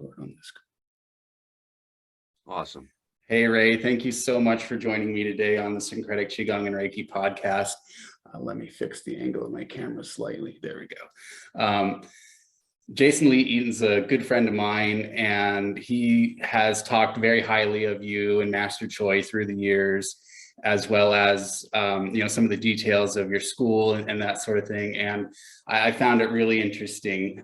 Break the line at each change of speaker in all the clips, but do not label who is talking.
record on this.
Awesome.
Hey, Ray, thank you so much for joining me today on the Syncretic Qigong and Reiki podcast. Let me fix the angle of my camera slightly. There we go. Jason Lee Eaton's a good friend of mine, and he has talked very highly of you and Master Choi through the years, as well as some of the details of your school and that sort of thing. And I found it really interesting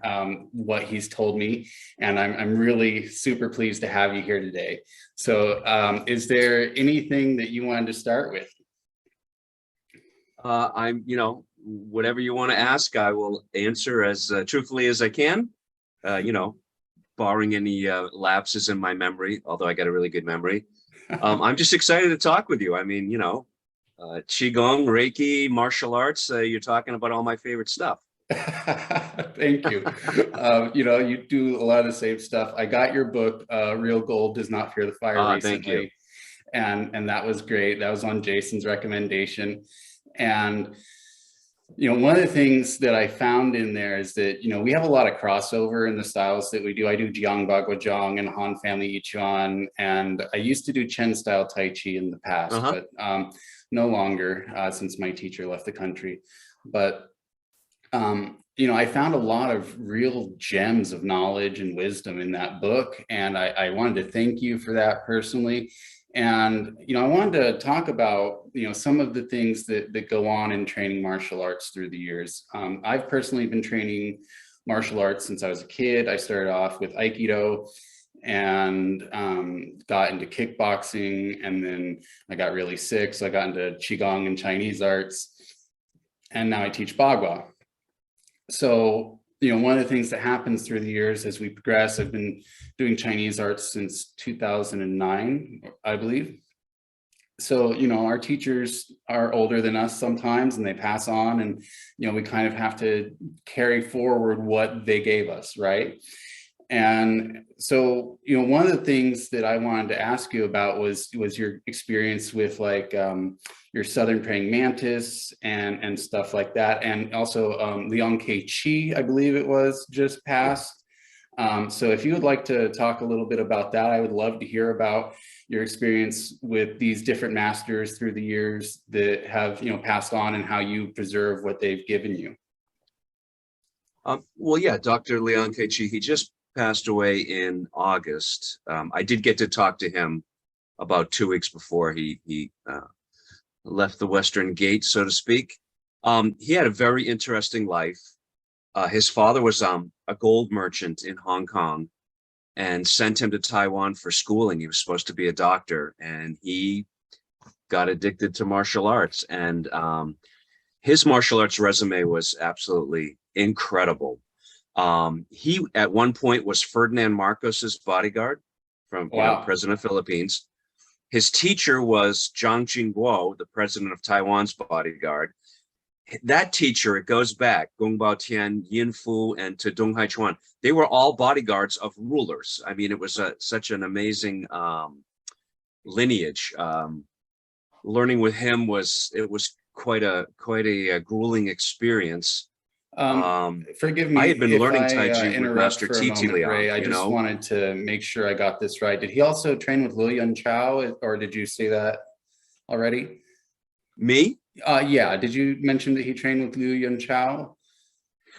what he's told me, and I'm really super pleased to have you here today. So is there anything that you wanted to start with?
Whatever you want to ask, I will answer as truthfully as I can, barring any lapses in my memory, although I got a really good memory. I'm just excited to talk with you. I mean, Qigong, Reiki, martial arts, you're talking about all my favorite stuff.
Thank you. You do a lot of the same stuff. I got your book, Real Gold Does Not Fear the Fire, recently.
Thank you.
And that was great. That was on Jason's recommendation. And one of the things that I found in there is that, we have a lot of crossover in the styles that we do. I do Jiang Bagua and Han Family I Chuan, and I used to do Chen style Tai Chi in the past, but no longer since my teacher left the country. But, I found a lot of real gems of knowledge and wisdom in that book, and I wanted to thank you for that personally. And, I wanted to talk about, some of the things that go on in training martial arts through the years. I've personally been training martial arts since I was a kid. I started off with Aikido and got into kickboxing, and then I got really sick, so I got into Qigong and Chinese arts, and now I teach Bagua. So, one of the things that happens through the years as we progress, I've been doing Chinese arts since 2009, I believe. So, our teachers are older than us sometimes, and they pass on, and, we kind of have to carry forward what they gave us, right? And so, one of the things that I wanted to ask you about was your experience with your Southern Praying Mantis and stuff like that. And also Lineage Qi, I believe it was, just passed. So if you would like to talk a little bit about that, I would love to hear about your experience with these different masters through the years that have, passed on, and how you preserve what they've given you.
Well, yeah, Dr. Lineage Qi, he just passed away in August. I did get to talk to him about 2 weeks before he left the Western Gate, so to speak. He had a very interesting life. His father was a gold merchant in Hong Kong and sent him to Taiwan for schooling. He was supposed to be a doctor, and he got addicted to martial arts. And his martial arts resume was absolutely incredible. He at one point was Ferdinand Marcos's bodyguard from President of the Philippines. His teacher was Zhang Jingguo, the president of Taiwan's bodyguard. That teacher, it goes back, Gong Baotian, Yin Fu, and to Dong Haichuan. They were all bodyguards of rulers. I mean, it was such an amazing lineage. Learning with him was quite a grueling experience.
Forgive me,
I had been learning Tai Chi with Master Titi Liang.
Ray, I just wanted to make sure I got this right. Did he also train with Liu Yun Chao, or did you say that already?
Me?
Yeah. Did you mention that he trained with Liu Yun Chao?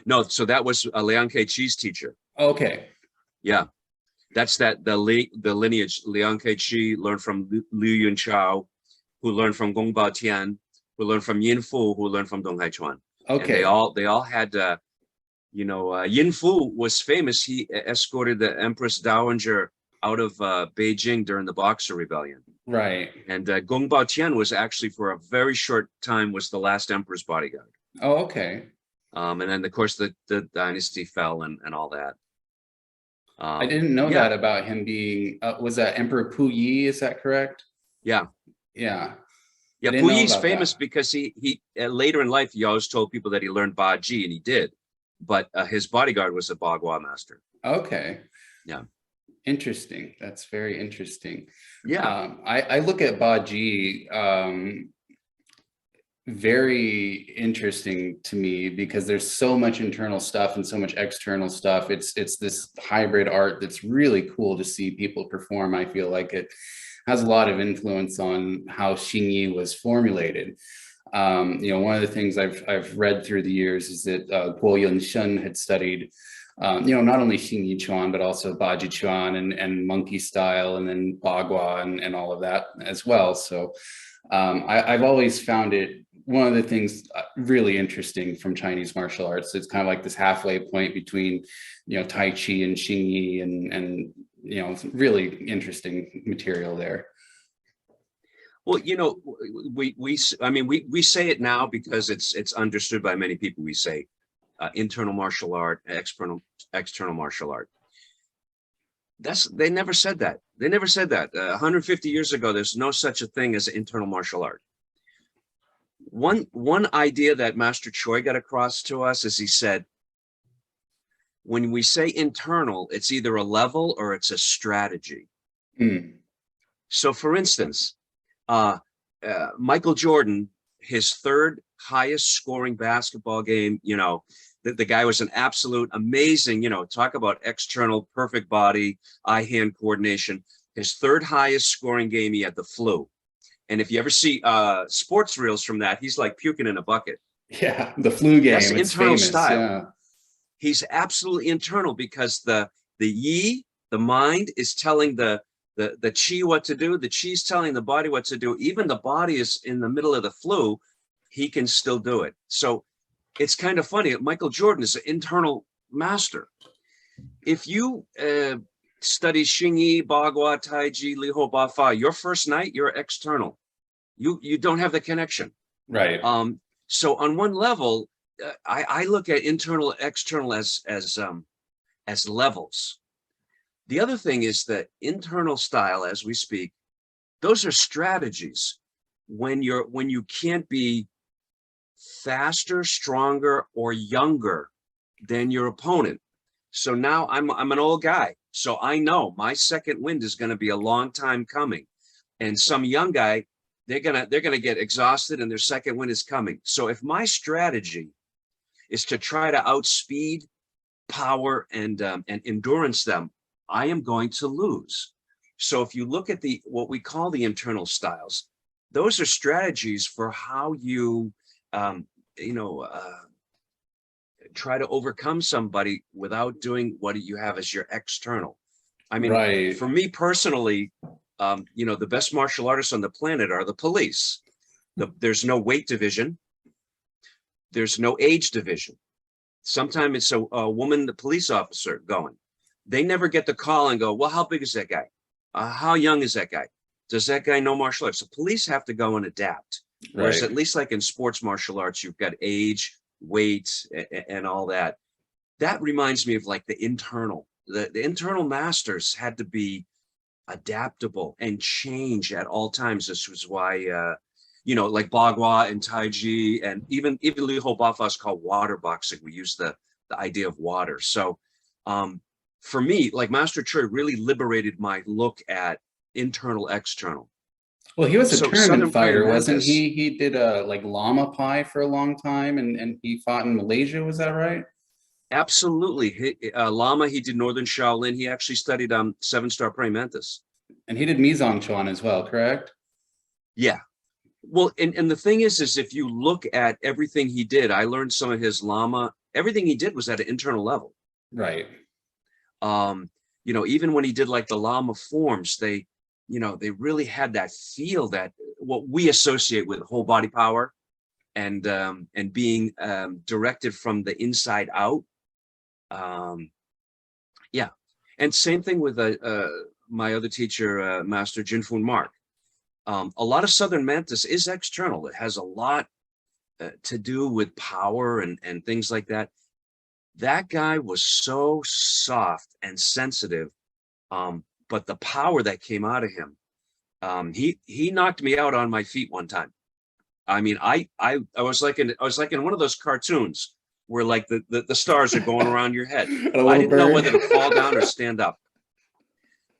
No. So that was Lineage Qi's teacher.
Okay.
Yeah, that's the lineage. Lineage Qi learned from Liu Yun Chao, who learned from Gong Baotian, who learned from Yin Fu, who learned from Dong Haichuan. Okay. And they all had, Yin Fu was famous. He escorted the Empress Dowager out of Beijing during the Boxer Rebellion.
Right.
And Gong Baotian was actually, for a very short time, was the last emperor's bodyguard.
Oh, okay.
And then, of course, the dynasty fell and all that.
I didn't know that about him being, was that Emperor Puyi? Is that correct?
Yeah.
Yeah.
Yeah, Puyi's famous because he later in life, he always told people that he learned Ba Ji, and he did. But his bodyguard was a Bagua master.
Okay.
Yeah.
Interesting. That's very interesting.
Yeah.
I look at Ba Ji very interesting to me because there's so much internal stuff and so much external stuff. It's this hybrid art that's really cool to see people perform. I feel like it has a lot of influence on how Xingyi was formulated. One of the things I've read through the years is that Guo Yunshen had studied, not only Xingyi Chuan, but also Baji Chuan and monkey style, and then Bagua and all of that as well. So I've always found it one of the things really interesting from Chinese martial arts. It's kind of like this halfway point between, Tai Chi and Xingyi, and really interesting material there.
Well, we say it now because it's understood by many people. We say internal martial art, external martial art. They never said that. They never said that. 150 years ago, there's no such a thing as internal martial art. One idea that Master Choi got across to us is he said, when we say internal, it's either a level or it's a strategy. So for instance, Michael Jordan, his third highest scoring basketball game, the guy was an absolute amazing, talk about external perfect body, eye-hand coordination. His third highest scoring game, he had the flu. And if you ever see sports reels from that, he's like puking in a bucket.
Yeah, the flu game.
That's
it's
internal
famous,
style.
Yeah.
He's absolutely internal because the yi, the mind, is telling the chi what to do. The chi's telling the body what to do. Even the body is in the middle of the flu, he can still do it. So it's kind of funny. Michael Jordan is an internal master. If you study Xingyi, Bagua, Tai Chi, Li Ho Ba Fa, your first night, you're external. You don't have the connection.
Right.
So on one level, I look at internal, external as levels. The other thing is that internal style, as we speak, those are strategies when you can't be faster, stronger, or younger than your opponent. So now I'm an old guy, so I know my second wind is going to be a long time coming, and some young guy, they're gonna get exhausted, and their second wind is coming. So if my strategy is to try to outspeed, power, and endurance them, I am going to lose. So if you look at what we call the internal styles, those are strategies for how you try to overcome somebody without doing what you have as your external. I mean,
right.
For me personally, the best martial artists on the planet are the police. There's no weight division. There's no age division. Sometimes it's a woman, the police officer going. They never get the call and go, well, how big is that guy? How young is that guy? Does that guy know martial arts? So police have to go and adapt. Right. Whereas at least like in sports martial arts, you've got age, weight, and all that. That reminds me of like the internal. The internal masters had to be adaptable and change at all times. This was why, like Bagua and Tai Chi, and even Li Ho Ba Fa is called water boxing. We use the idea of water. So for me, like Master Choi really liberated my look at internal, external.
Well, he was a tournament fighter, wasn't he? He did like Lama Pai for a long time, and he fought in Malaysia. Was that right?
Absolutely. Lama, he did Northern Shaolin. He actually studied 7-star praying mantis.
And he did Mizong Chuan as well, correct?
Yeah. Well, and the thing is if you look at everything he did, I learned some of his Lama. Everything he did was at an internal level.
Right.
Even when he did like the Lama forms, they really had that feel, that what we associate with whole body power and being directed from the inside out. Yeah. And same thing with my other teacher, Master Jinfun Mark. A lot of Southern Mantis is external. It has a lot to do with power and things like that. That guy was so soft and sensitive, but the power that came out of him, he knocked me out on my feet one time. I mean, I was like in one of those cartoons where like the stars are going around your head. I didn't know whether to fall down or stand up.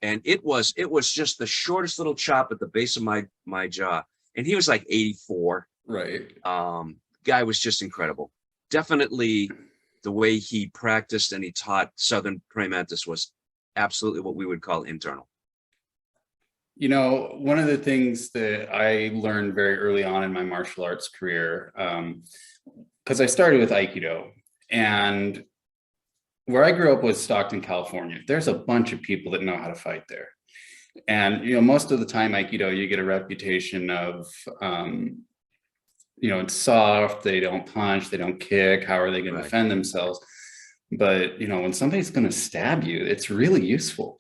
And it was just the shortest little chop at the base of my jaw. And he was like 84.
Right.
Guy was just incredible. Definitely the way he practiced and he taught Southern praying mantis was absolutely what we would call internal.
You know, one of the things that I learned very early on in my martial arts career, because I started with Aikido, and where I grew up was Stockton, California. There's a bunch of people that know how to fight there. And, you know, most of the time, Aikido, you get a reputation of, you know, it's soft, they don't punch, they don't kick, how are they going to
Right.
defend themselves? But, you know, when somebody's going to stab you, it's really useful.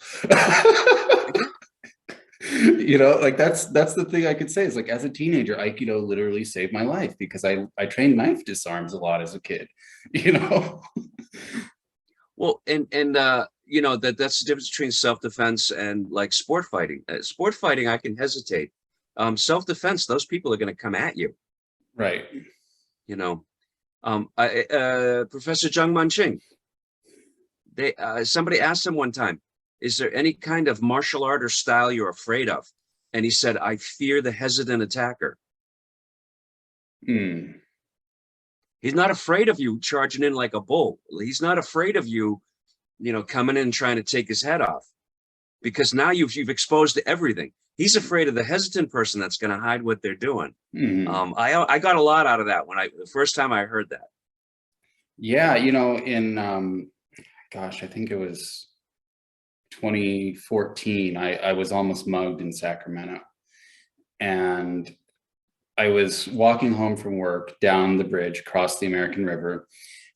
You know, like that's the thing I could say is like as a teenager, Aikido literally saved my life because I trained knife disarms a lot as a kid, you know.
Well, and you know, that's the difference between self-defense and like sport fighting. Sport fighting, I can hesitate. Self-defense, those people are going to come at you.
Right.
You know, Professor Zhang Manqing, they somebody asked him one time, is there any kind of martial art or style you're afraid of? And he said, I fear the hesitant attacker.
Hmm.
He's not afraid of you charging in like a bull. He's not afraid of you, you know, coming in and trying to take his head off, because now you've exposed to everything. He's afraid of the hesitant person that's going to hide what they're doing.
Hmm.
I got a lot out of that when the first time I heard that.
Yeah, you know, in gosh, I think it was 2014, I was almost mugged in Sacramento. And I was walking home from work down the bridge across the American River,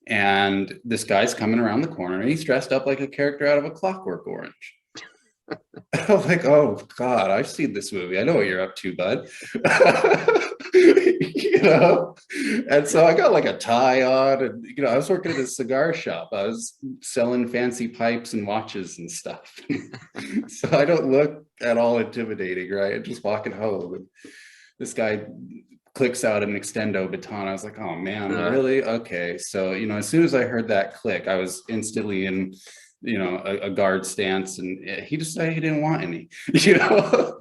and this guy's coming around the corner and he's dressed up like a character out of A Clockwork Orange. I was like, oh God, I've seen this movie. I know what you're up to, bud. You know? And so I got like a tie on, and you know, I was working at a cigar shop. I was selling fancy pipes and watches and stuff. So I don't look at all intimidating, right? Just walking home. And this guy clicks out an extendo baton. I was like, oh man, really? Okay. So, you know, as soon as I heard that click, I was instantly in, you know, a guard stance, and he decided he didn't want any, you know.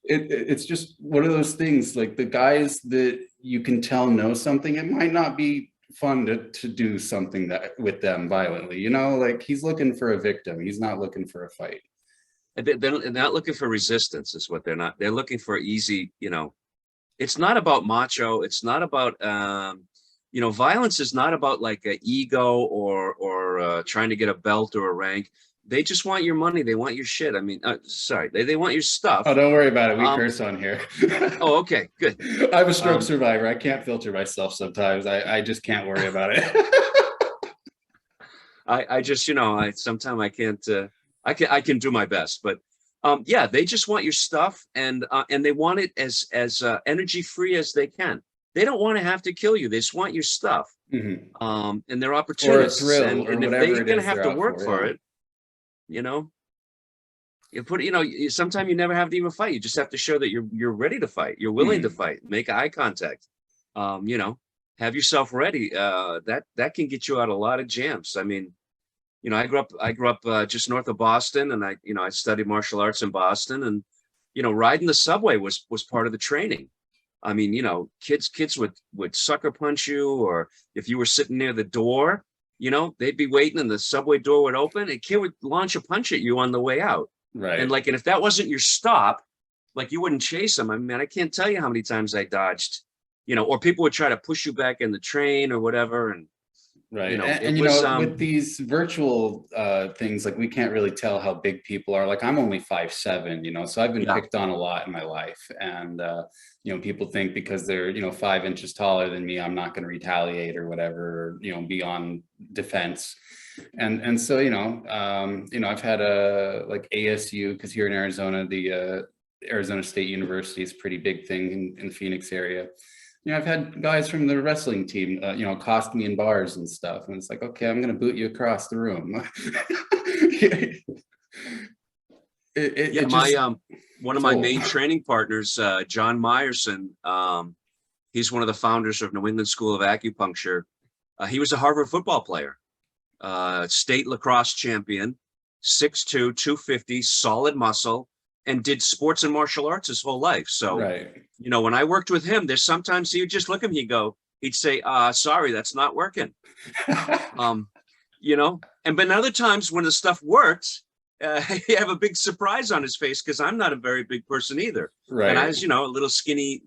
It's just one of those things, like the guys that you can tell know something, it might not be fun to do something that with them violently, you know, like he's looking for a victim, he's not looking for a fight.
They're not looking for resistance, is what they're not. They're looking for easy, you know, it's not about macho. It's not about, you know, violence is not about like an ego or trying to get a belt or a rank. They just want your money. They want your shit. I mean, sorry, they want your stuff.
Oh, don't worry about it. We curse on here.
Oh, okay, good.
I'm a stroke survivor. I can't filter myself sometimes. I just can't worry about it.
I just, you know, sometimes I can't. I can do my best, but yeah, they just want your stuff, and they want it as energy free as they can. They don't want to have to kill you. They just want your stuff.
Mm-hmm.
And they're opportunists,
or a thrill,
and
or
if
whatever
they're going to have to work for
yeah.
it, you know, you know, sometimes you never have to even fight. You just have to show that you're ready to fight. You're willing to fight. Make eye contact. You know, have yourself ready. That can get you out of a lot of jams. I mean, you know, I grew up just north of Boston, and I studied martial arts in Boston, and you know, riding the subway was part of the training. I mean, you know, kids would sucker punch you, or if you were sitting near the door, you know, they'd be waiting and the subway door would open, and a kid would launch a punch at you on the way out.
Right.
And if that wasn't your stop, like you wouldn't chase them. I mean, I can't tell you how many times I dodged, you know, or people would try to push you back in the train or whatever. And
right.
You know,
and you know, with these virtual things, like we can't really tell how big people are. Like I'm only 5'7", you know, so I've been picked on a lot in my life. And, you know, people think because they're, you know, 5 inches taller than me, I'm not going to retaliate or whatever, or, you know, be on defense. And so, you know, I've had like ASU, because here in Arizona, the Arizona State University is a pretty big thing in the Phoenix area. You know, I've had guys from the wrestling team, you know, accost me in bars and stuff. And it's like, okay, I'm going to boot you across the room.
One of my main training partners, John Meyerson, he's one of the founders of New England School of Acupuncture. He was a Harvard football player, state lacrosse champion, 6'2", 250, solid muscle. and did sports and martial arts his whole life. So,
Right.
you know, when I worked with him, there's sometimes he'd just look at me, he'd say, sorry, that's not working. You know, but other times when the stuff worked, he have a big surprise on his face because I'm not a very big person either.
Right.
And I was, you know, a little skinny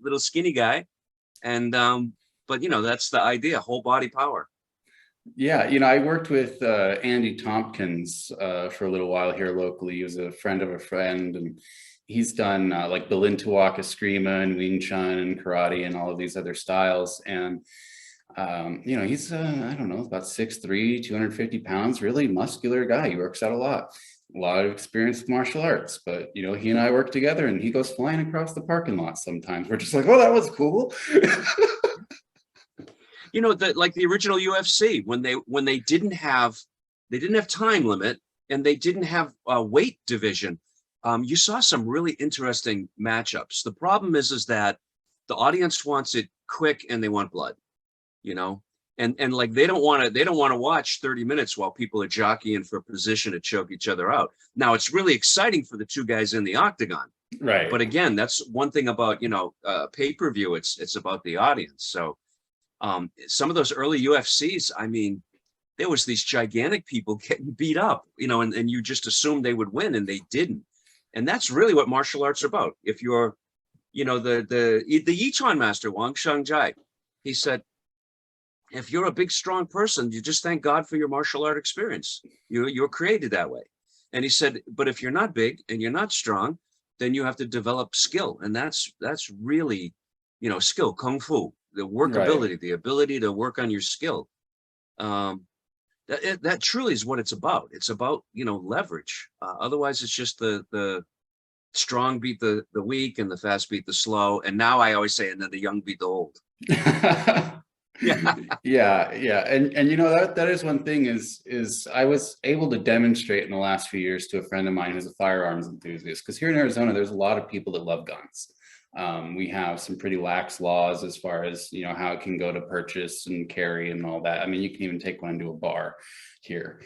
guy. And, but you know, that's the idea, whole body power.
Yeah, you know, I worked with Andy Tompkins for a little while here locally. He was a friend of a friend, and he's done like Balintawak, Eskrima, and Wing Chun, and karate, and all of these other styles. And you know, he's I don't know, about 6'3", 250 pounds, really muscular guy. He works out a lot of experience with martial arts. But you know, he and I work together, and he goes flying across the parking lot sometimes. We're just like, oh, that was cool.
You know, like the original UFC, when they didn't have time limit, and they didn't have a weight division, you saw some really interesting matchups. The problem is that the audience wants it quick and they want blood, you know, and like they don't want to watch 30 minutes while people are jockeying for position to choke each other out. Now it's really exciting for the two guys in the octagon,
Right.
but again, that's one thing about, you know, pay-per-view. It's about the audience. So some of those early UFCs, I mean, there was these gigantic people getting beat up, you know, and you just assumed they would win, and they didn't. And that's really what martial arts are about. If you're, you know, the Yichon master, Wang Shangjai, he said, if you're a big, strong person, you just thank God for your martial art experience. You're created that way. And he said, but if you're not big and you're not strong, then you have to develop skill. And that's really, you know, skill, kung fu. The workability, right. The ability to work on your skill. That truly is what it's about. It's about, you know, leverage. Otherwise, it's just the strong beat the weak, and the fast beat the slow. And now I always say, and then the young beat the old.
Yeah. And you know, that is one thing is I was able to demonstrate in the last few years to a friend of mine who's a firearms enthusiast, because here in Arizona, there's a lot of people that love guns. We have some pretty lax laws as far as, you know, how it can go to purchase and carry and all that. I mean, you can even take one into a bar here.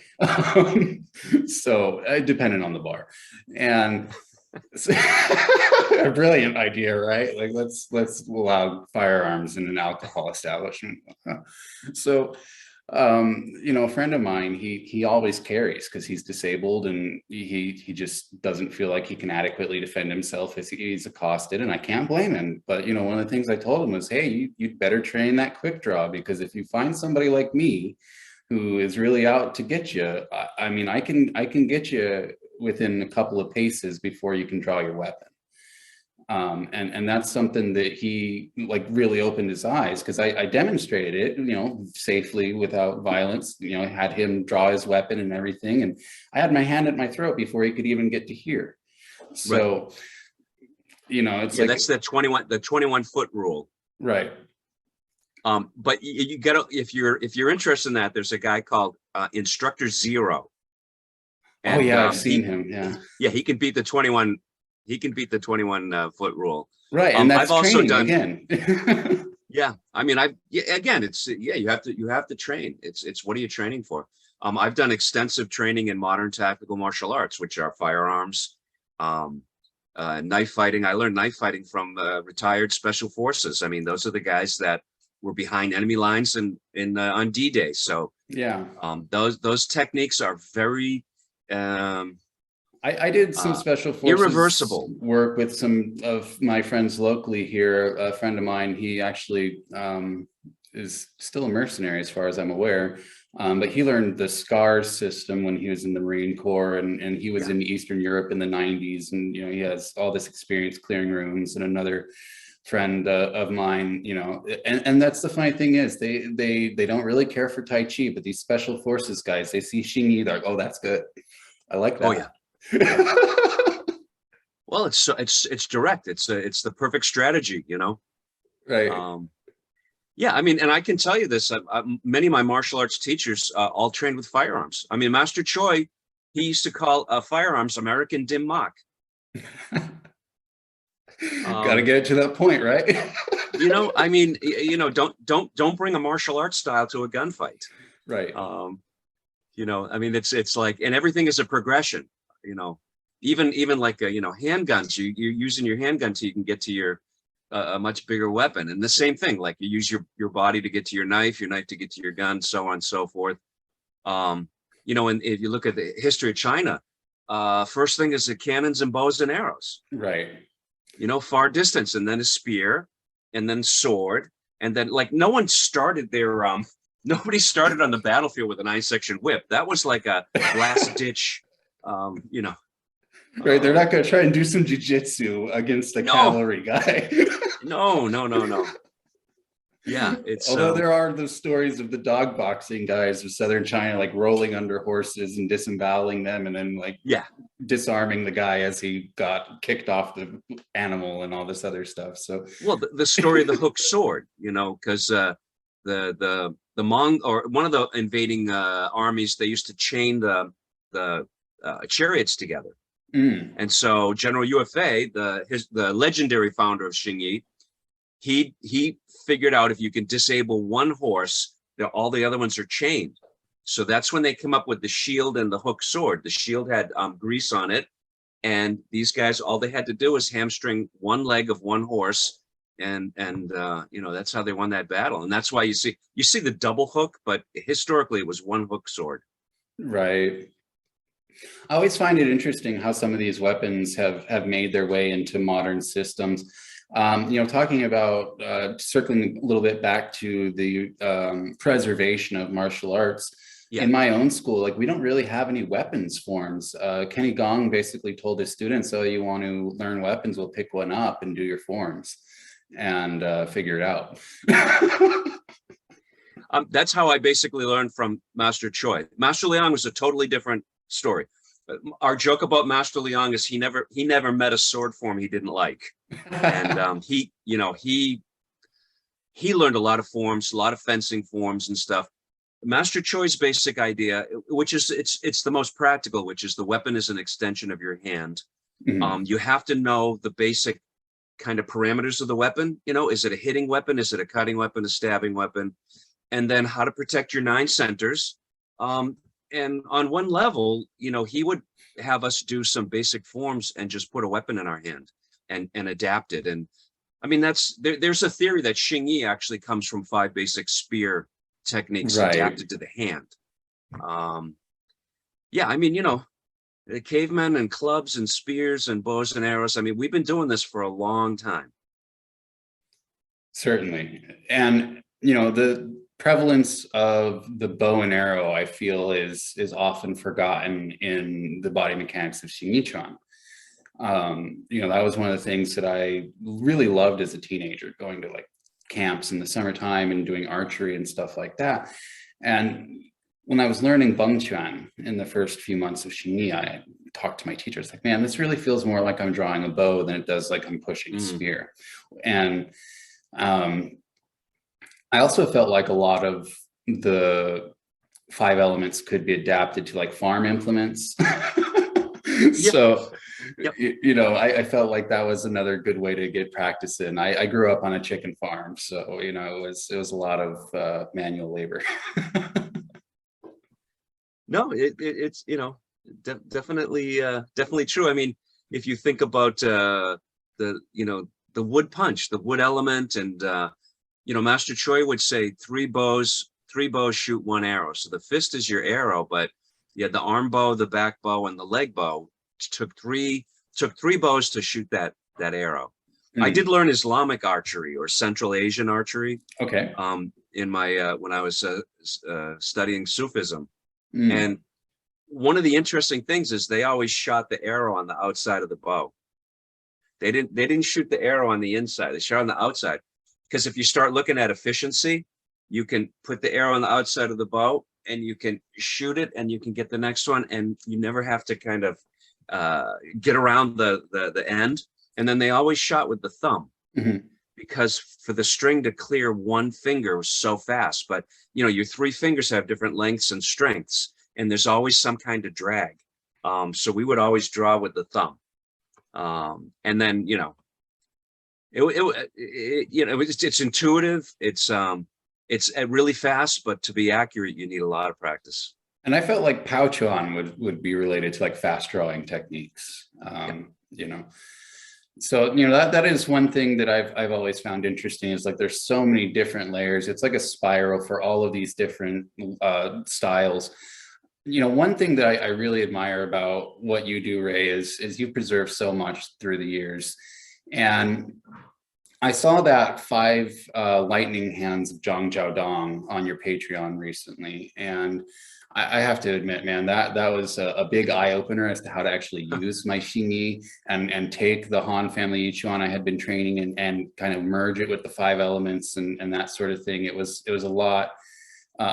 So depending on the bar. And a brilliant idea, right? Like let's allow firearms in an alcohol establishment. So you know, a friend of mine, he always carries because he's disabled, and he just doesn't feel like he can adequately defend himself as he's accosted, and I can't blame him. But you know, one of the things I told him was, hey, you'd better train that quick draw, because if you find somebody like me who is really out to get you, I mean, I can get you within a couple of paces before you can draw your weapon. And that's something that he like really opened his eyes, because I demonstrated it, you know, safely without violence, you know, had him draw his weapon and everything. And I had my hand at my throat before he could even get to here. So, right. You know, it's like,
that's the 21 foot rule.
Right.
But you gotta, if you're interested in that, there's a guy called Instructor Zero.
And, oh yeah, I've seen him. Yeah.
Yeah. He can beat the 21. He can beat the 21 foot rule.
Right. And that's I've also done again.
Yeah. I mean, again, it's, you have to train. It's what are you training for? I've done extensive training in modern tactical martial arts, which are firearms, knife fighting. I learned knife fighting from retired special forces. I mean, those are the guys that were behind enemy lines on D-Day. So
yeah,
those techniques are very,
I did some special forces
irreversible
work with some of my friends locally here. A friend of mine, he actually is still a mercenary as far as I'm aware, but he learned the SCAR system when he was in the Marine Corps, and he was in Eastern Europe in the 90s, and you know, he has all this experience clearing rooms. And another friend of mine, you know, and that's the funny thing is they don't really care for Tai Chi, but these special forces guys, they see Xing Yi, they're like, oh, that's good. I like that.
Oh yeah. Well, it's direct. It's the perfect strategy, you know.
Right.
Yeah, I mean, and I can tell you this: many of my martial arts teachers all trained with firearms. I mean, Master Choi, he used to call firearms American Dim Mak.
Got to get it to that point, right?
You know, I mean, you know, don't bring a martial arts style to a gunfight.
Right.
You know, I mean, it's like, and everything is a progression. You know, even like handguns. You're using your handgun so you can get to your a much bigger weapon. And the same thing, like you use your body to get to your knife to get to your gun, so on and so forth. And if you look at the history of China, first thing is the cannons and bows and arrows.
Right.
Far distance, and then a spear, and then sword, and then like nobody started on the battlefield with a 9-section whip. That was like a last ditch,
Right, they're not going to try and do some jujitsu against a cavalry guy.
No. Yeah,
although there are those stories of the dog boxing guys of southern China, like rolling under horses and disemboweling them, and then disarming the guy as he got kicked off the animal and all this other stuff. So,
well, the story of the hooked sword, because the Mong, or one of the invading armies, they used to chain the chariots together. And so General Yuefei, the legendary founder of Xingyi, he figured out if you can disable one horse, all the other ones are chained. So that's when they come up with the shield and the hooked sword. The shield had grease on it, and these guys, all they had to do was hamstring one leg of one horse, and that's how they won that battle. And that's why you see the double hook, but historically it was one hook sword.
Right. I always find it interesting how some of these weapons have made their way into modern systems. Talking about circling a little bit back to the preservation of martial arts. Yeah. In my own school, we don't really have any weapons forms. Kenny Gong basically told his students, "Oh, you want to learn weapons? We'll pick one up and do your forms and figure it out."
That's how I basically learned from Master Choi. Master Liang was a totally different story. Our joke about Master Liang is he never met a sword form he didn't like, and he learned a lot of forms, a lot of fencing forms and stuff. Master Choi's basic idea, which is it's the most practical, which is the weapon is an extension of your hand. Mm-hmm. You have to know the basic kind of parameters of the weapon. Is it a hitting weapon? Is it a cutting weapon? A stabbing weapon? And then how to protect your 9 centers. And on one level, he would have us do some basic forms and just put a weapon in our hand and adapt it. And I mean, there's a theory that Xingyi actually comes from 5 basic spear techniques adapted to the hand. The cavemen and clubs and spears and bows and arrows. I mean, we've been doing this for a long time.
Certainly. And, the prevalence of the bow and arrow, I feel, is often forgotten in the body mechanics of Xingyi Chuan. That was one of the things that I really loved as a teenager, going to camps in the summertime and doing archery and stuff like that. And when I was learning Beng Chuan in the first few months of Xingyi, I talked to my teachers like, man, this really feels more like I'm drawing a bow than it does like I'm pushing a spear. And I also felt like a lot of the 5 elements could be adapted to farm implements. So, yep. I felt like that was another good way to get practice in. I grew up on a chicken farm, so, it was a lot of manual labor.
No, it's, definitely true. I mean, if you think about the wood punch, the wood element, and, Master Choi would say 3 bows shoot 1 arrow. So the fist is your arrow, but you had the arm bow, the back bow, and the leg bow. Took three bows to shoot that arrow. I did learn Islamic archery or Central Asian archery.
Okay.
In my when I was studying Sufism, and one of the interesting things is they always shot the arrow on the outside of the bow. They didn't shoot the arrow on the inside. They shot on the outside, because if you start looking at efficiency, you can put the arrow on the outside of the bow and you can shoot it and you can get the next one, and you never have to kind of get around the end. And then they always shot with the thumb, because for the string to clear 1 finger was so fast. But your 3 fingers have different lengths and strengths, and there's always some kind of drag. So we would always draw with the thumb, and then it's intuitive. It's really fast, but to be accurate, you need a lot of practice.
And I felt like Pao Chuan would be related to like fast drawing techniques. You know, so you know that is one thing that I've always found interesting is like there's so many different layers. It's like a spiral for all of these different styles. You know, one thing that I really admire about what you do, Ray, is you preserve so much through the years. And I saw that 5 lightning hands of Zhang Jiaodong on your Patreon recently, and I have to admit, man, that was a big eye opener as to how to actually use my Xingyi and take the Han family Yichuan I had been training and kind of merge it with the 5 elements and that sort of thing. It was a lot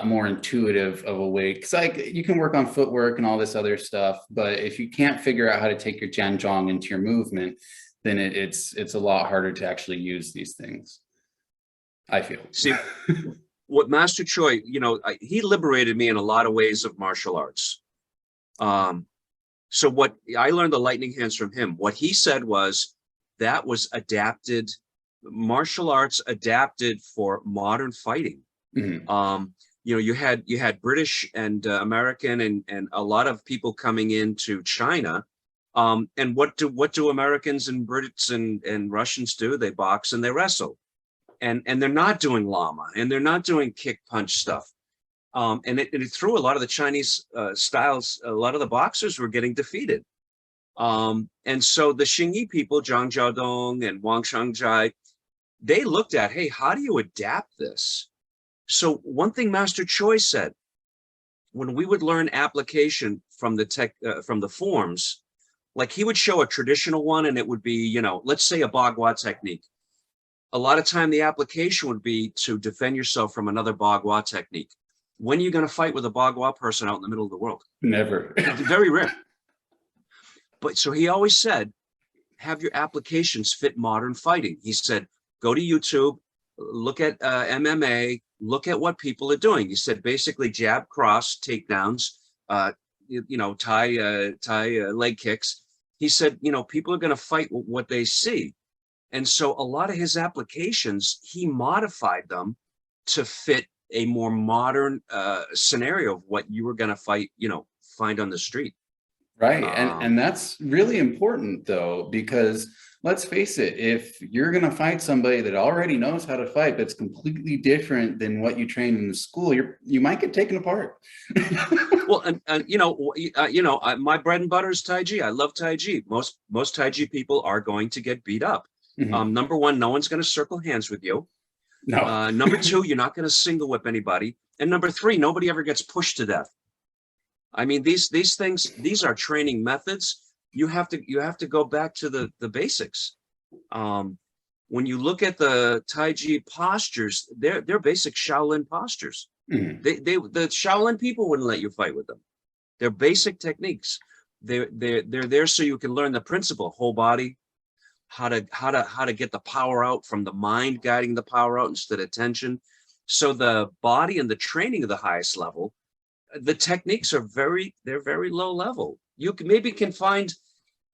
more intuitive of a way, because like you can work on footwork and all this other stuff, but if you can't figure out how to take your Jianzhong into your movement, then it's a lot harder to actually use these things, I feel.
See, what Master Choi, you know, he liberated me in a lot of ways of martial arts. So what I learned the lightning hands from him, what he said was that was adapted, martial arts adapted for modern fighting. You know, you had British and American and a lot of people coming into China. And what do Americans and Brits and Russians do? They box and they wrestle. And they're not doing Lama, and they're not doing kick punch stuff. And it threw a lot of the Chinese styles, a lot of the boxers were getting defeated. And so the Xingyi people, Zhang Jiaodong and Wang Shangjai, they looked at, hey, how do you adapt this? So one thing Master Choi said, when we would learn application from the forms, like he would show a traditional one and it would be, you know, let's say a Bagua technique. A lot of time the application would be to defend yourself from another Bagua technique. When are you going to fight with a Bagua person out in the middle of the world?
Never.
Very rare. But so he always said, have your applications fit modern fighting. He said, go to YouTube, look at MMA, look at what people are doing. He said, basically jab, cross, takedowns, you know, tie leg kicks. He said, you know, people are going to fight what they see. And so a lot of his applications, he modified them to fit a more modern scenario of what you were going to fight, you know, find on the street.
Right. And that's really important, though, because let's face it, if you're going to fight somebody that already knows how to fight, that's completely different than what you train in the school, you might get taken apart.
Well, and you know, my bread and butter is Tai Chi. I love Tai Chi. Most Tai Chi people are going to get beat up. Number one, no one's going to circle hands with you.
No.
Number two, you're not going to single whip anybody. And number three, nobody ever gets pushed to death. I mean, these things, these are training methods. You have to go back to the basics. When you look at the Tai Chi postures, they're basic Shaolin postures. The Shaolin people wouldn't let you fight with them. They're basic techniques. They're there so you can learn the principle, whole body, how to get the power out from the mind, guiding the power out instead of tension. So the body and the training of the highest level, the techniques are very low level. You can find,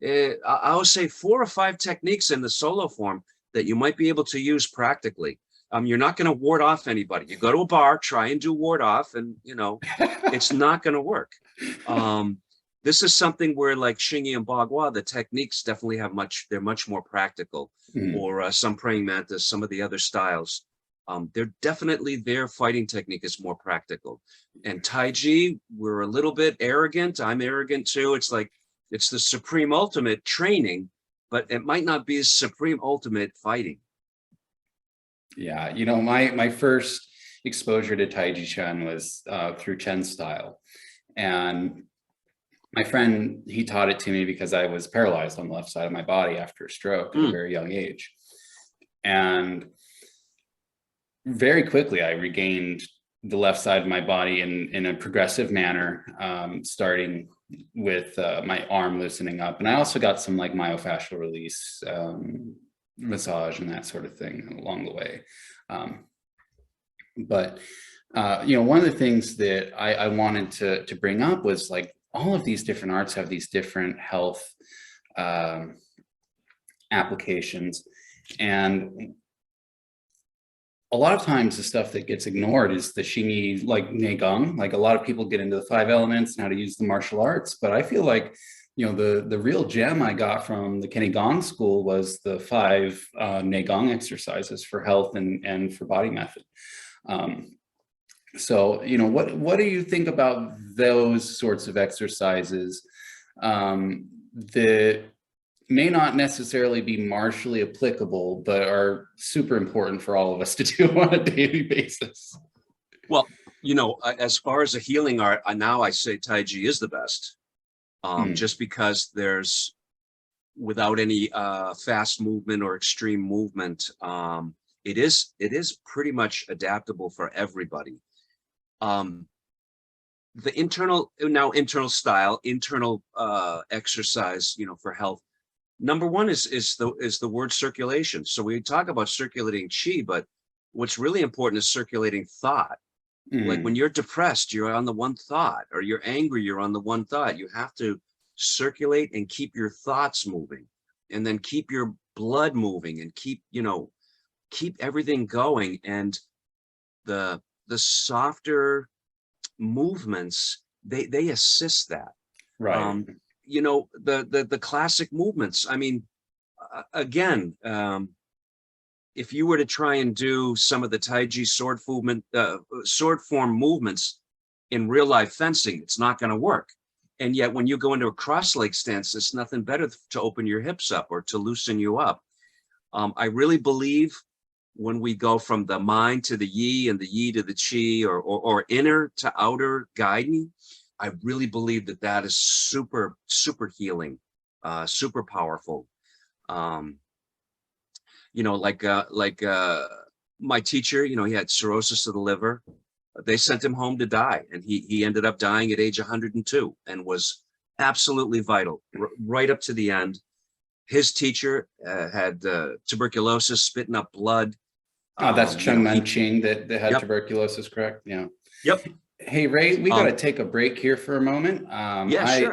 I would say 4 or 5 techniques in the solo form that you might be able to use practically. You're not going to ward off anybody. You go to a bar, try and do ward off, and you know, it's not going to work. This is something where, like Xingyi and Bagua, the techniques definitely they're much more practical. Or some praying mantis, some of the other styles. They're definitely, their fighting technique is more practical. And Tai Chi, we're a little bit arrogant. I'm arrogant too. It's like, it's the supreme ultimate training, but it might not be a supreme ultimate fighting.
Yeah, you know, my first exposure to Tai Chi Chuan was through Chen style. And my friend, he taught it to me because I was paralyzed on the left side of my body after a stroke at a very young age. And very quickly, I regained the left side of my body in a progressive manner, starting with my arm loosening up. And I also got some like myofascial release, massage and that sort of thing along the way. But you know, one of the things that I wanted to bring up was like all of these different arts have these different health applications. And a lot of times the stuff that gets ignored is the Xingyi, like Neigong. Like a lot of people get into the 5 elements and how to use the martial arts, but I feel like, the real gem I got from the Kenny Gong school was the 5 Neigong exercises for health and for body method. So, what do you think about those sorts of exercises that may not necessarily be martially applicable, but are super important for all of us to do on a daily basis?
Well, as far as a healing art, now I say Tai Chi is the best. Just because there's, without any fast movement or extreme movement, it is pretty much adaptable for everybody. The internal style, internal exercise, for health. Number one is the word circulation. So we talk about circulating chi, but what's really important is circulating thought. Like when you're depressed, you're on the one thought, or you're angry, you're on the one thought. You have to circulate and keep your thoughts moving, and then keep your blood moving, and keep everything going. And the softer movements, they assist that.
Right.
The classic movements. I mean, again, if you were to try and do some of the Tai Chi sword form movements in real life fencing, it's not going to work. And yet when you go into a cross leg stance, it's nothing better to open your hips up or to loosen you up. I really believe when we go from the mind to the yi and the yi to the chi, or inner to outer guiding, I really believe that is super, super healing, super powerful. My teacher, he had cirrhosis of the liver. They sent him home to die, and he ended up dying at age 102 and was absolutely vital right up to the end. His teacher had tuberculosis, spitting up blood.
That's Chung Man Ching that had
Yep.
tuberculosis, correct? Yeah.
Yep.
Hey, Ray, we got to take a break here for a moment.
Yeah, sure.